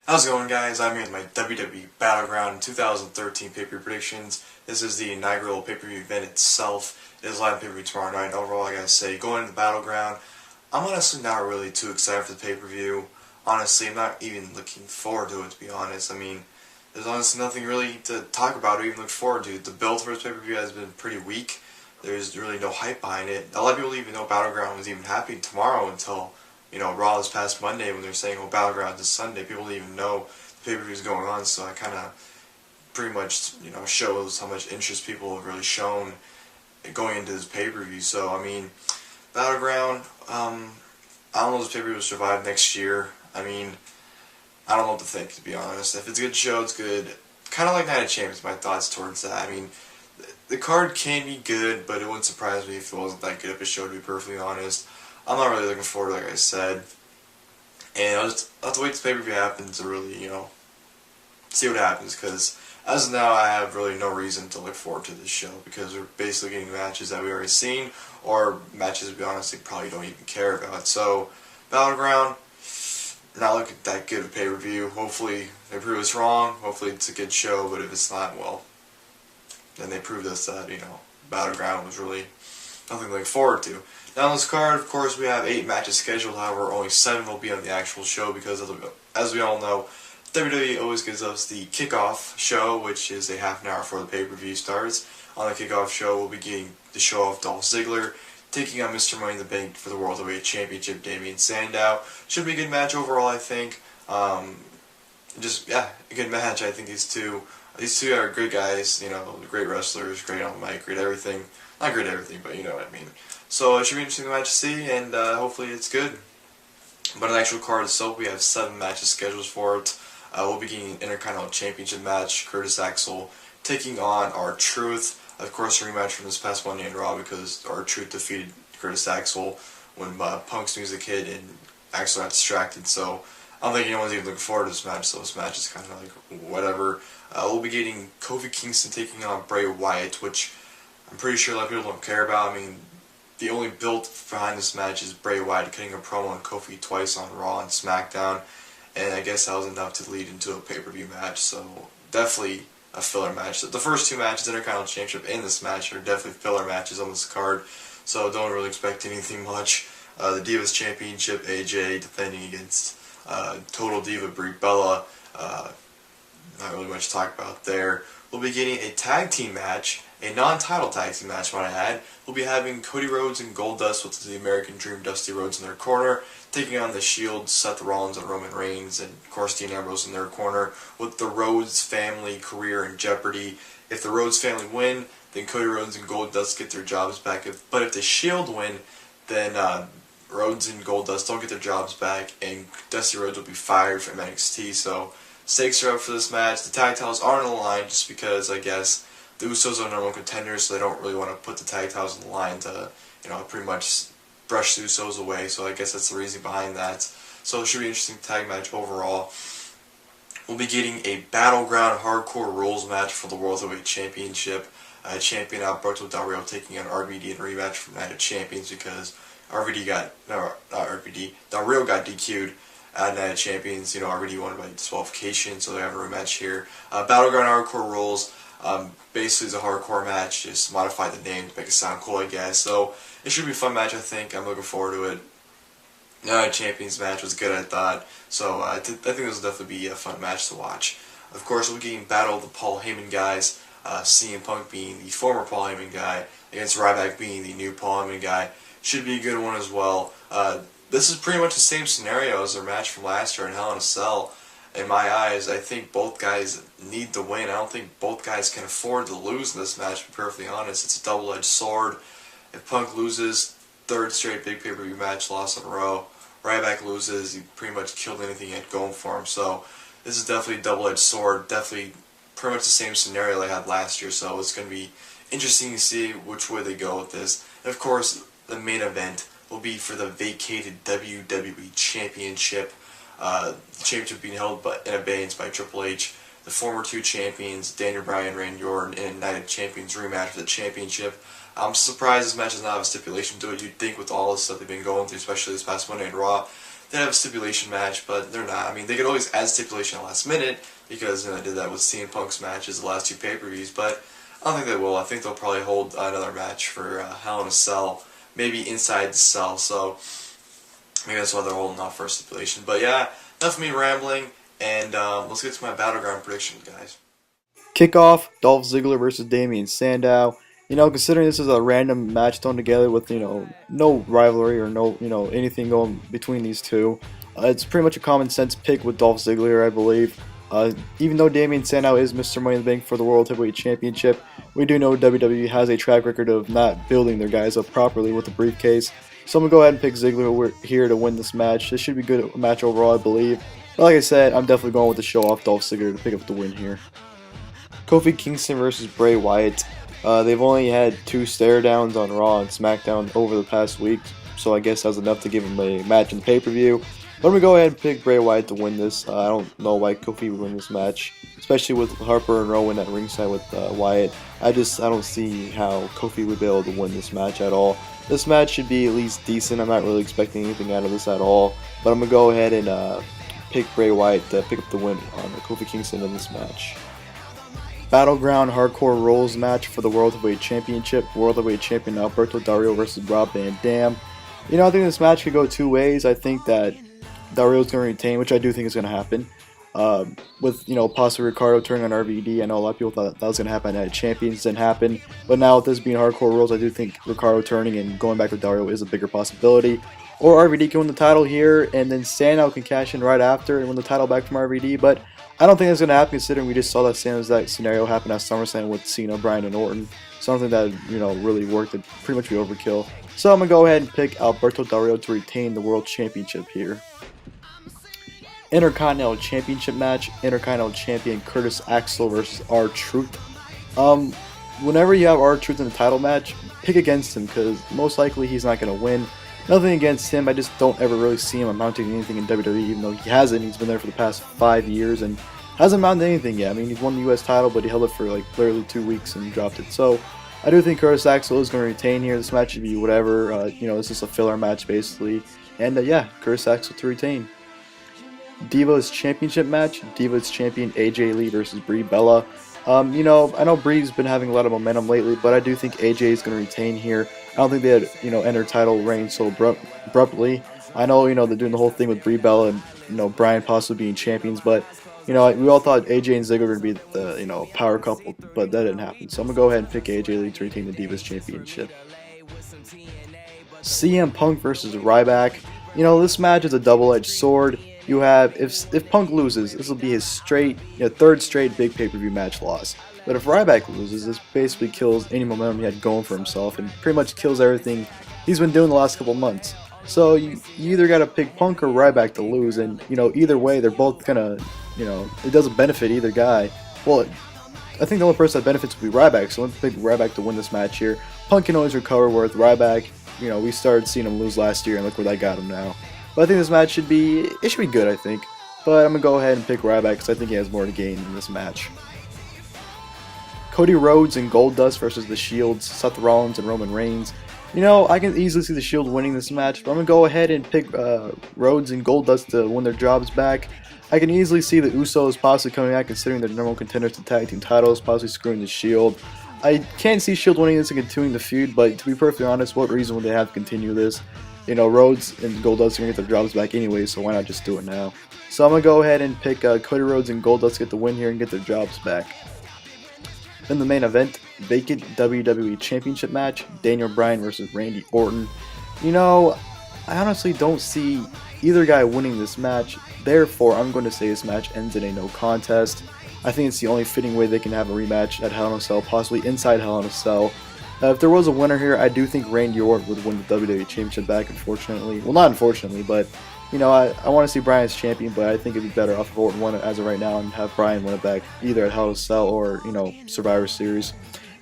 How's it going, guys? I'm here with my WWE Battleground 2013 pay-per-view predictions. This is the inaugural pay-per-view event itself. It is live pay-per-view tomorrow night. Overall, I gotta say, going into the Battleground, I'm honestly not really too excited for the pay-per-view. Honestly, I'm not even looking forward to it, to be honest. I mean, there's honestly nothing really to talk about or even look forward to. The build for this pay-per-view has been pretty weak. There's really no hype behind it. A lot of people didn't even know Battleground was even happening tomorrow until Raw this past Monday when they're saying, oh, Battleground is Sunday. People didn't even know the pay-per-view is going on, so it kind of pretty much, shows how much interest people have really shown going into this pay-per-view. So, I mean, Battleground, I don't know if this pay-per-view will survive next year. I mean, I don't know what to think, to be honest. If it's a good show, it's good. Kind of like Night of Champions, my thoughts towards that. I mean, the card can be good, but it wouldn't surprise me if it wasn't that good of a show, to be perfectly honest. I'm not really looking forward, like I said. And I'll have to wait till pay-per-view happens to really, see what happens. Because as of now, I have really no reason to look forward to this show. Because we're basically getting matches that we've already seen. Or matches we honestly probably don't even care about. So, Battleground, not looking that good of a pay-per-view. Hopefully they prove us wrong. Hopefully it's a good show. But if it's not, well, then they proved us that, Battleground was really nothing to look forward to. Now on this card, of course, we have 8 matches scheduled. However, only 7 will be on the actual show because, as we all know, WWE always gives us the kickoff show, which is a half an hour before the pay-per-view starts. On the kickoff show, we'll be getting the show of Dolph Ziggler taking on Mr. Money in the Bank for the World Heavyweight Championship, Damien Sandow. Should be a good match overall, I think. A good match. I think these two are great guys. Great wrestlers, great on the mic, great everything. Not great everything, but you know what I mean. So it should be an interesting match to see, and hopefully it's good. But on the actual card itself, we have 7 matches scheduled for it. We'll be getting an Intercontinental Championship match, Axel taking on R-Truth. Of course, a rematch from this past Monday in Raw because R-Truth defeated Axel when Punk's music hit and Axel got distracted. So I don't think anyone's even looking forward to this match, so this match is kind of like whatever. We'll be getting Kofi Kingston taking on Bray Wyatt, which I'm pretty sure a lot of people don't care about. I mean, the only build behind this match is Bray Wyatt cutting a promo on Kofi twice on Raw and SmackDown, and I guess that was enough to lead into a pay-per-view match, so definitely a filler match. The first 2 matches, Intercontinental Championship and this match, are definitely filler matches on this card, so don't really expect anything much. The Divas Championship, AJ defending against Total Diva Brie Bella. Not really much to talk about there. We'll be getting a tag team match, a non-title tag team match, might I add. We'll be having Cody Rhodes and Goldust with the American Dream Dusty Rhodes in their corner, taking on the Shield, Seth Rollins and Roman Reigns, and of course Dean Ambrose in their corner, with the Rhodes family career in jeopardy. If the Rhodes family win, then Cody Rhodes and Goldust get their jobs back. But if the Shield win, then Rhodes and Goldust don't get their jobs back, and Dusty Rhodes will be fired from NXT. So stakes are up for this match. The tag titles aren't on the line just because, I guess, the Usos are number 1 contenders, so they don't really want to put the tag titles on the line to, pretty much brush the Usos away. So I guess that's the reason behind that. So it should be an interesting tag match overall. We'll be getting a Battleground Hardcore Rules match for the World Heavyweight Championship. Champion Alberto Del Rio taking on RVD in a rematch from Night of Champions because Del Rio got DQ'd at Night of Champions. RVD won by disqualification, so they have a rematch here. Battleground Hardcore Rules. Basically it's a hardcore match, just modify the name to make it sound cool, I guess. So it should be a fun match, I think. I'm looking forward to it. Champions match was good, I thought. So I think this will definitely be a fun match to watch. Of course, we'll be getting Battle of the Paul Heyman guys. CM Punk being the former Paul Heyman guy against Ryback being the new Paul Heyman guy. Should be a good one as well. This is pretty much the same scenario as their match from last year in Hell in a Cell. In my eyes, I think both guys need to win. I don't think both guys can afford to lose in this match, to be perfectly honest. It's a double-edged sword. If Punk loses, 3rd straight big pay-per-view match, loss in a row. Ryback loses, he pretty much killed anything he had going for him. So this is definitely a double-edged sword. Definitely pretty much the same scenario they had last year. So it's going to be interesting to see which way they go with this. And of course, the main event will be for the vacated WWE Championship. The championship being held in abeyance by Triple H. The former 2 champions, Daniel Bryan, Randy Orton, in a Night of Champions rematch for the championship. I'm surprised this match does not have a stipulation to it. You'd think with all the stuff they've been going through, especially this past Monday in Raw, they'd have a stipulation match, but they're not. I mean, they could always add stipulation at the last minute, because they did that with CM Punk's matches the last 2 pay-per-views, but I don't think they will. I think they'll probably hold another match for Hell in a Cell, maybe inside the cell, so maybe that's why they're holding off for a stipulation. But yeah, enough of me rambling, and let's get to my Battleground predictions, guys. Kickoff, Dolph Ziggler versus Damien Sandow. Considering this is a random match thrown together with, no rivalry or no, anything going between these two, it's pretty much a common sense pick with Dolph Ziggler, I believe. Even though Damien Sandow is Mr. Money in the Bank for the World Heavyweight Championship, we do know WWE has a track record of not building their guys up properly with the briefcase. So I'm going to go ahead and pick Ziggler here to win this match. This should be a good match overall, I believe. But like I said, I'm definitely going with the show-off Dolph Ziggler to pick up the win here. Kofi Kingston versus Bray Wyatt. They've only had 2 stare-downs on Raw and SmackDown over the past week, so I guess that's enough to give him a match in the pay-per-view. But I'm going to go ahead and pick Bray Wyatt to win this. I don't know why Kofi would win this match, especially with Harper and Rowan at ringside with Wyatt. I don't see how Kofi would be able to win this match at all. This match should be at least decent. I'm not really expecting anything out of this at all. But I'm going to go ahead and pick Bray Wyatt to pick up the win on Kofi Kingston in this match. Battleground Hardcore Rules match for the World Heavyweight Championship. World Heavyweight Champion Alberto Del Rio versus Rob Van Dam. I think this match could go 2 ways. I think that Del Rio's going to retain, which I do think is going to happen. With, possibly Ricardo turning on RVD. I know a lot of people thought that was going to happen at Champions. Didn't happen. But now with this being Hardcore Rules, I do think Ricardo turning and going back with Del Rio is a bigger possibility. Or RVD can win the title here, and then Sandow can cash in right after and win the title back from RVD. But I don't think that's going to happen, considering we just saw that that scenario happen at SummerSlam with Cena, Bryan, and Orton. Something that, really worked. It'd pretty much be overkill. So I'm going to go ahead and pick Alberto Del Rio to retain the World Championship here. Intercontinental Championship match. Intercontinental Champion Curtis Axel versus R-Truth. Whenever you have R-Truth in a title match, pick against him, because most likely he's not going to win. Nothing against him, I just don't ever really see him amounting to anything in WWE, even though he hasn't. He's been there for the past 5 years and hasn't amounted to anything yet. I mean, he's won the US title, but he held it for like literally 2 weeks and dropped it. So I do think Curtis Axel is going to retain here. This match should be whatever. This is a filler match basically. And yeah, Curtis Axel to retain. Divas Championship match. Divas Champion AJ Lee versus Brie Bella. I know Brie's been having a lot of momentum lately, but I do think AJ is going to retain here. I don't think they'd, end their title reign so abruptly. I know, they're doing the whole thing with Brie Bella and, Bryan possibly being champions, but, we all thought AJ and Ziggler were going to be the, power couple, but that didn't happen. So I'm going to go ahead and pick AJ Lee to retain the Divas Championship. CM Punk versus Ryback. This match is a double-edged sword. You have, if Punk loses, this will be his third straight big pay-per-view match loss. But if Ryback loses, this basically kills any momentum he had going for himself and pretty much kills everything he's been doing the last couple months. So you either got to pick Punk or Ryback to lose, and either way they're both gonna, it doesn't benefit either guy. Well, I think the only person that benefits will be Ryback, so I'm going to pick Ryback to win this match here. Punk can always recover, where with Ryback, we started seeing him lose last year, and look where that got him now. But I think this match should be good, I think. But I'm going to go ahead and pick Ryback because I think he has more to gain in this match. Cody Rhodes and Goldust versus The Shields, Seth Rollins and Roman Reigns. I can easily see The Shield winning this match, but I'm going to go ahead and pick Rhodes and Goldust to win their jobs back. I can easily see the Usos possibly coming back, considering they're number one contenders to tag team titles, possibly screwing The Shield. I can't see Shield winning this and continuing the feud, but to be perfectly honest, what reason would they have to continue this? Rhodes and Goldust are going to get their jobs back anyway, so why not just do it now? So I'm going to go ahead and pick Cody Rhodes and Goldust to get the win here and get their jobs back. In the main event, Vacant WWE Championship match, Daniel Bryan versus Randy Orton. I honestly don't see either guy winning this match, therefore I'm going to say this match ends in a no contest. I think it's the only fitting way they can have a rematch at Hell in a Cell, possibly inside Hell in a Cell. If there was a winner here, I do think Randy Orton would win the WWE Championship back, unfortunately. Well, not unfortunately, but, I want to see Bryan as champion, but I think it'd be better off if Orton won it as of right now and have Bryan win it back, either at Hell in a Cell or, Survivor Series.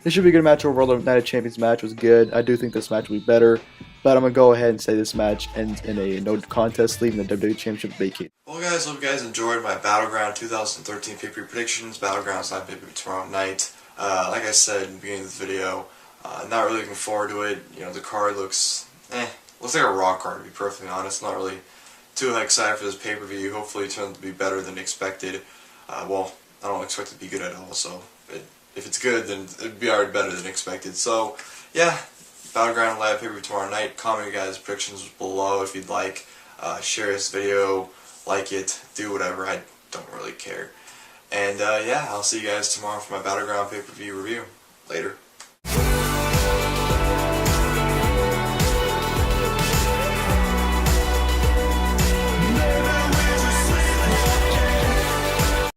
This should be a good match overall. The Night of Champions match was good. I do think this match will be better, but I'm going to go ahead and say this match ends in a no contest, leaving the WWE Championship vacant. Well, guys, hope you guys enjoyed my Battleground 2013 pay-per-view predictions. Battleground's not pay-per-view tomorrow night. Like I said in the beginning of the video, not really looking forward to it. The card looks like a Raw card, to be perfectly honest. Not really too excited for this pay-per-view. Hopefully it turns out to be better than expected. Well, I don't expect it to be good at all, so if it's good, then it'd be already better than expected. So, yeah, Battleground live pay-per-view tomorrow night. Comment your guys' predictions below if you'd like. Share this video, like it, do whatever. I don't really care. And yeah, I'll see you guys tomorrow for my Battleground pay-per-view review. Later.